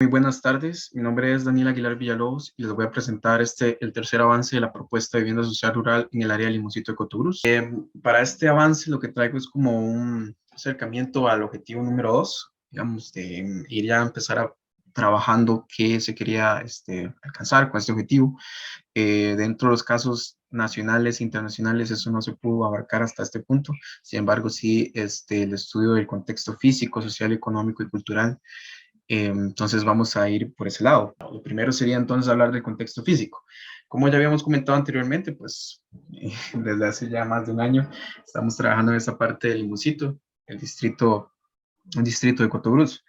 Muy buenas tardes, mi nombre es Daniel Aguilar Villalobos y les voy a presentar el tercer avance de la propuesta de vivienda social rural en el área de Limoncito de Cotobruz. Para este avance lo que traigo es como un acercamiento al objetivo número 2, digamos, de ir ya a empezar a trabajando qué se quería alcanzar con este objetivo. Dentro de los casos nacionales e internacionales eso no se pudo abarcar hasta este punto, sin embargo sí el estudio del contexto físico, social, económico y cultural. Entonces vamos a ir por ese lado. Lo primero sería entonces hablar del contexto físico. Como ya habíamos comentado anteriormente, pues desde hace ya más de un año estamos trabajando en esa parte del Limoncito, el distrito de Cotobruz.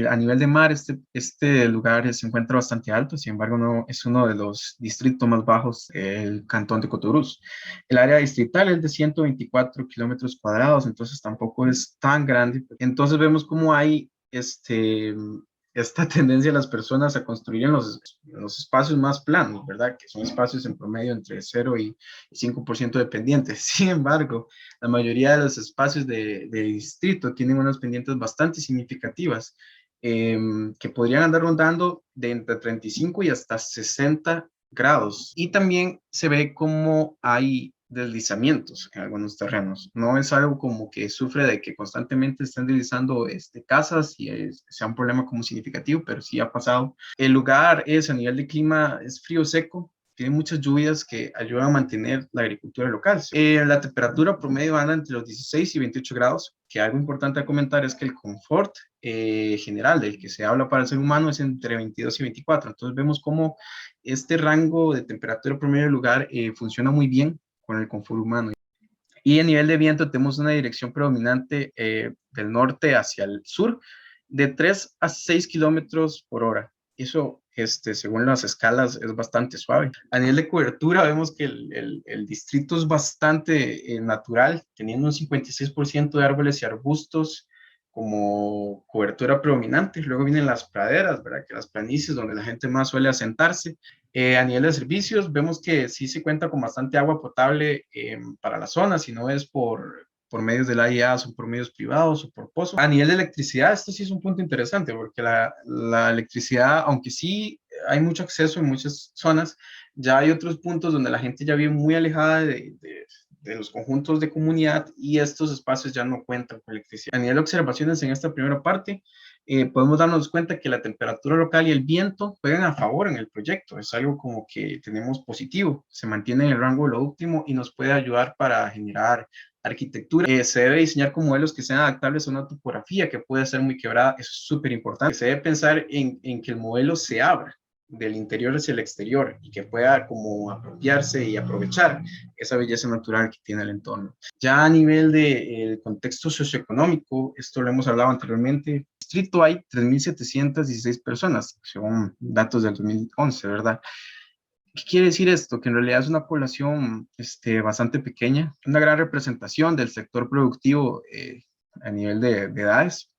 A nivel de mar, este lugar se encuentra bastante alto, sin embargo, no es uno de los distritos más bajos del cantón de Cotobruz. El área distrital es de 124 kilómetros cuadrados, entonces tampoco es tan grande. Entonces vemos cómo hay esta tendencia de las personas a construir en los espacios más planos, ¿verdad? Que son espacios en promedio entre 0 y 5% de pendientes. Sin embargo, la mayoría de los espacios de distrito tienen unas pendientes bastante significativas, que podrían andar rondando de entre 35 y hasta 60 grados. Y también se ve como hay deslizamientos en algunos terrenos. No es algo como que sufre de que constantemente estén deslizando casas y sea un problema como significativo, pero sí ha pasado. El lugar es a nivel de clima, es frío seco, tiene muchas lluvias que ayudan a mantener la agricultura local. La temperatura promedio anda entre los 16 y 28 grados, que algo importante a comentar es que el confort general del que se habla para el ser humano es entre 22 y 24. Entonces vemos cómo este rango de temperatura promedio del lugar funciona muy bien con el confort humano. Y a nivel de viento tenemos una dirección predominante del norte hacia el sur de 3 a 6 kilómetros por hora. Eso, según las escalas, es bastante suave. A nivel de cobertura, vemos que el distrito es bastante natural, teniendo un 56% de árboles y arbustos como cobertura predominante. Luego vienen las praderas, ¿verdad? Que las planicies donde la gente más suele asentarse. A nivel de servicios, vemos que sí se cuenta con bastante agua potable para la zona, si no es por medios de la IA, son por medios privados o por pozos. A nivel de electricidad, esto sí es un punto interesante, porque la electricidad, aunque sí hay mucho acceso en muchas zonas, ya hay otros puntos donde la gente ya vive muy alejada de los conjuntos de comunidad y estos espacios ya no cuentan con electricidad. A nivel de observaciones en esta primera parte, podemos darnos cuenta que la temperatura local y el viento juegan a favor en el proyecto. Es algo como que tenemos positivo, se mantiene en el rango de lo óptimo y nos puede ayudar para generar arquitectura. Se debe diseñar con modelos que sean adaptables a una topografía que puede ser muy quebrada. Eso es súper importante. Se debe pensar en que el modelo se abra del interior hacia el exterior y que pueda como apropiarse y aprovechar esa belleza natural que tiene el entorno. Ya a nivel de contexto socioeconómico, esto lo hemos hablado anteriormente, distrito hay 3.716 personas, según datos del 2011, ¿verdad? ¿Qué quiere decir esto? Que en realidad es una población bastante pequeña, una gran representación del sector productivo a nivel de edades,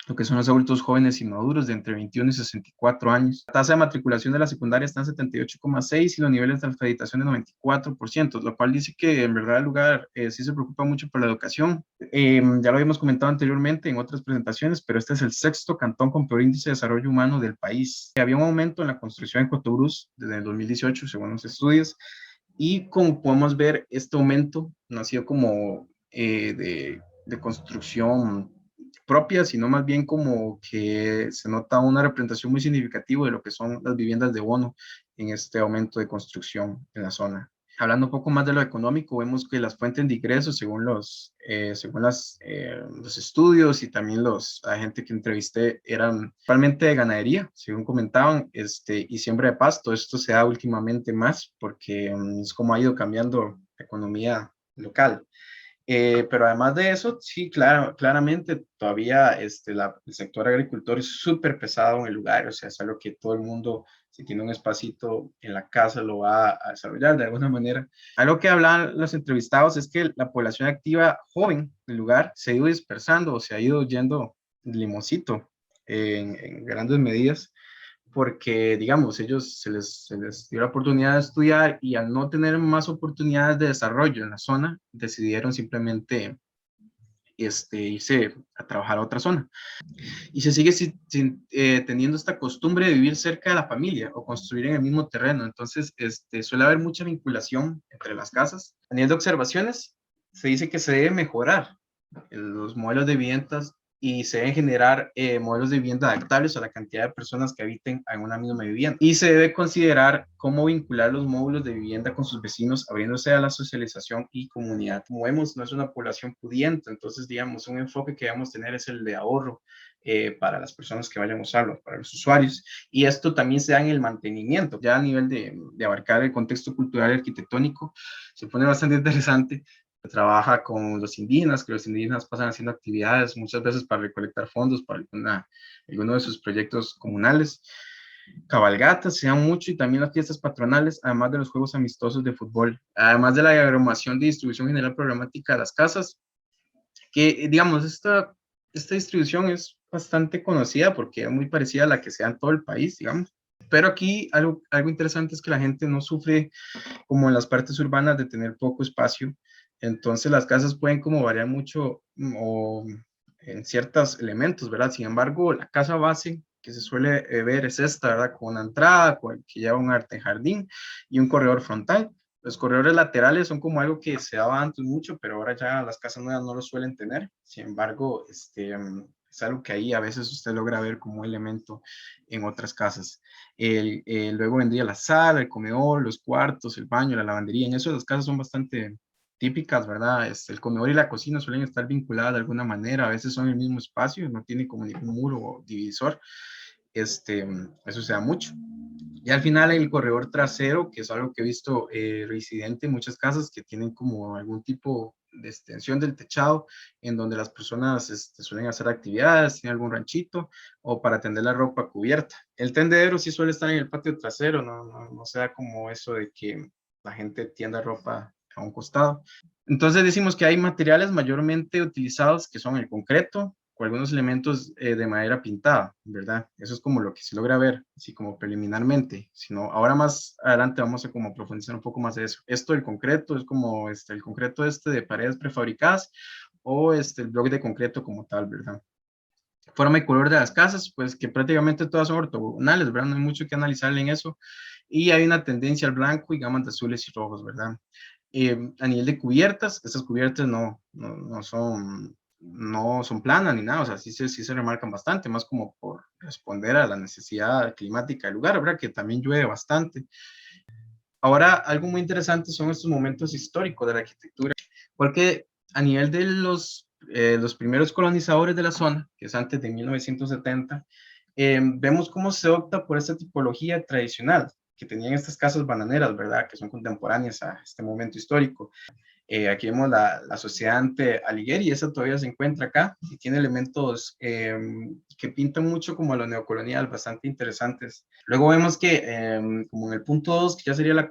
lo que son los adultos jóvenes y maduros de entre 21 y 64 años. La tasa de matriculación de la secundaria está en 78,6 y los niveles de acreditación de 94%, lo cual dice que en verdad el lugar sí se preocupa mucho por la educación. Ya lo habíamos comentado anteriormente en otras presentaciones, pero este es el sexto cantón con peor índice de desarrollo humano del país. Había un aumento en la construcción en Cotobruz desde el 2018, según los estudios, y como podemos ver, este aumento no ha sido como de construcción propia, sino más bien como que se nota una representación muy significativa de lo que son las viviendas de bono en este aumento de construcción en la zona. Hablando un poco más de lo económico, vemos que las fuentes de ingresos, los estudios y también la gente que entrevisté, eran principalmente de ganadería, según comentaban, y siembra de pasto. Esto se da últimamente más porque es como ha ido cambiando la economía local. Pero además de eso, sí, claro, claramente todavía el sector agricultor es súper pesado en el lugar, o sea, es algo que todo el mundo, si tiene un espacito en la casa, lo va a desarrollar de alguna manera. Algo que hablan los entrevistados es que la población activa joven del lugar se ha ido dispersando o se ha ido yendo limosito en grandes medidas porque, digamos, ellos se les dio la oportunidad de estudiar y al no tener más oportunidades de desarrollo en la zona, decidieron simplemente irse a trabajar a otra zona. Y se sigue teniendo esta costumbre de vivir cerca de la familia o construir en el mismo terreno. Entonces, suele haber mucha vinculación entre las casas. A nivel de observaciones, se dice que se debe mejorar los modelos de viviendas y se deben generar modelos de vivienda adaptables a la cantidad de personas que habiten en una misma vivienda. Y se debe considerar cómo vincular los módulos de vivienda con sus vecinos, abriéndose a la socialización y comunidad. Como vemos, no es una población pudiente, entonces, digamos, un enfoque que debemos tener es el de ahorro para las personas que vayan a usarlo, para los usuarios. Y esto también se da en el mantenimiento. Ya a nivel de abarcar el contexto cultural y arquitectónico, se pone bastante interesante. Trabaja con los indígenas, que los indígenas pasan haciendo actividades muchas veces para recolectar fondos para alguno de sus proyectos comunales. Cabalgatas se dan mucho y también las fiestas patronales, además de los juegos amistosos de fútbol, además de la diagramación de distribución general programática de las casas, que digamos, esta distribución es bastante conocida porque es muy parecida a la que se da en todo el país, digamos. Pero aquí algo interesante es que la gente no sufre como en las partes urbanas de tener poco espacio. Entonces las casas pueden como variar mucho o en ciertos elementos, ¿verdad? Sin embargo, la casa base que se suele ver es esta, ¿verdad? Con una entrada, que lleva un arte jardín y un corredor frontal. Los corredores laterales son como algo que se daba antes mucho, pero ahora ya las casas nuevas no lo suelen tener. Sin embargo, es algo que ahí a veces usted logra ver como elemento en otras casas. Luego vendría la sala, el comedor, los cuartos, el baño, la lavandería. En eso las casas son bastante típicas, ¿verdad? El comedor y la cocina suelen estar vinculadas de alguna manera, a veces son el mismo espacio, no tiene como ningún muro o divisor. Eso se da mucho. Y al final el corredor trasero, que es algo que he visto reincidente en muchas casas que tienen como algún tipo de extensión del techado, en donde las personas suelen hacer actividades, tienen algún ranchito o para tender la ropa cubierta. El tendedero sí suele estar en el patio trasero, no se da como eso de que la gente tienda ropa a un costado. Entonces decimos que hay materiales mayormente utilizados que son el concreto, o algunos elementos de madera pintada, ¿verdad? Eso es como lo que se logra ver, así como preliminarmente. Sino, ahora más adelante vamos a como profundizar un poco más de eso. Esto del concreto es como el concreto de paredes prefabricadas o el bloque de concreto como tal, ¿verdad? Forma y color de las casas, pues que prácticamente todas son ortogonales, ¿verdad? No hay mucho que analizarle en eso. Y hay una tendencia al blanco y gamas de azules y rojos, ¿verdad? A nivel de cubiertas, estas cubiertas no son planas ni nada, o sea, sí se remarcan bastante, más como por responder a la necesidad climática del lugar, ¿verdad? Que también llueve bastante. Ahora, algo muy interesante son estos momentos históricos de la arquitectura, porque a nivel de los primeros colonizadores de la zona, que es antes de 1970, vemos cómo se opta por esta tipología tradicional, que tenían estas casas bananeras, ¿verdad? Que son contemporáneas a este momento histórico. Aquí vemos la sociedad ante Alighieri, esa todavía se encuentra acá y tiene elementos que pintan mucho como a lo neocolonial, bastante interesantes. Luego vemos que como en el punto 2, que ya sería la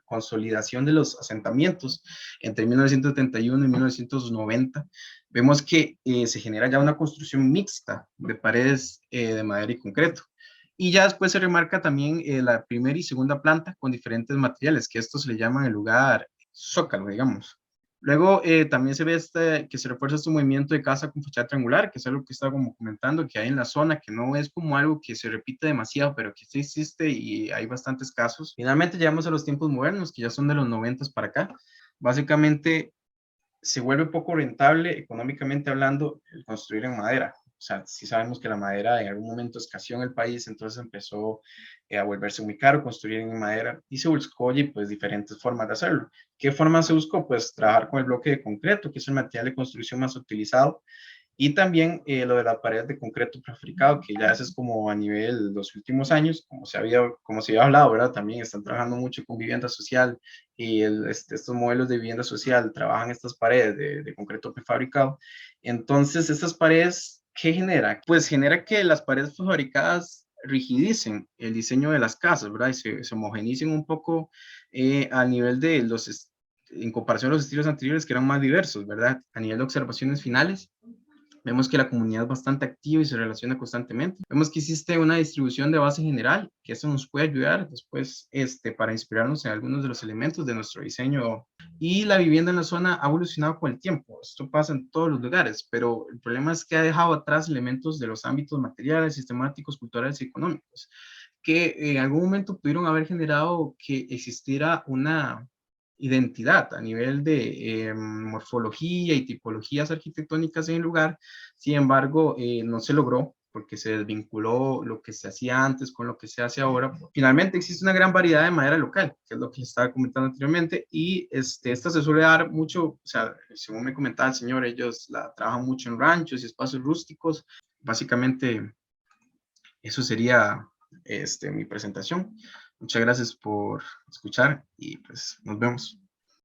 consolidación de los asentamientos entre 1971 y 1990, vemos que se genera ya una construcción mixta de paredes de madera y concreto. Y ya después se remarca también la primera y segunda planta con diferentes materiales, que estos se le llaman el lugar zócalo, digamos. Luego también se ve que se refuerza este movimiento de casa con fachada triangular, que es algo que estaba como comentando, que hay en la zona, que no es como algo que se repite demasiado, pero que sí existe y hay bastantes casos. Finalmente llegamos a los tiempos modernos, que ya son de los 90 para acá. Básicamente se vuelve poco rentable económicamente hablando el construir en madera. O sea, sí sabemos que la madera en algún momento escaseó en el país, entonces empezó a volverse muy caro construir en madera y se buscó pues diferentes formas de hacerlo. ¿Qué forma se buscó? Pues trabajar con el bloque de concreto, que es el material de construcción más utilizado, y también lo de la pared de concreto prefabricado, que ya eso es como a nivel de los últimos años, como se había hablado, ¿verdad? También están trabajando mucho con vivienda social y estos modelos de vivienda social trabajan estas paredes de concreto prefabricado. Entonces, estas paredes, ¿qué genera? Pues genera que las paredes prefabricadas rigidicen el diseño de las casas, ¿verdad? Y se homogenicen un poco a nivel de en comparación a los estilos anteriores que eran más diversos, ¿verdad? A nivel de observaciones finales, vemos que la comunidad es bastante activa y se relaciona constantemente. Vemos que existe una distribución de base general, que eso nos puede ayudar después para inspirarnos en algunos de los elementos de nuestro diseño y la vivienda en la zona ha evolucionado con el tiempo. Esto pasa en todos los lugares, pero el problema es que ha dejado atrás elementos de los ámbitos materiales, sistemáticos, culturales y económicos, que en algún momento pudieron haber generado que existiera una identidad a nivel de morfología y tipologías arquitectónicas en el lugar. Sin embargo, no se logró porque se desvinculó lo que se hacía antes con lo que se hace ahora. Finalmente existe una gran variedad de madera local, que es lo que les estaba comentando anteriormente, y esta se suele dar mucho, o sea, según me comentaba el señor, ellos la trabajan mucho en ranchos y espacios rústicos. Básicamente, eso sería mi presentación. Muchas gracias por escuchar y pues nos vemos.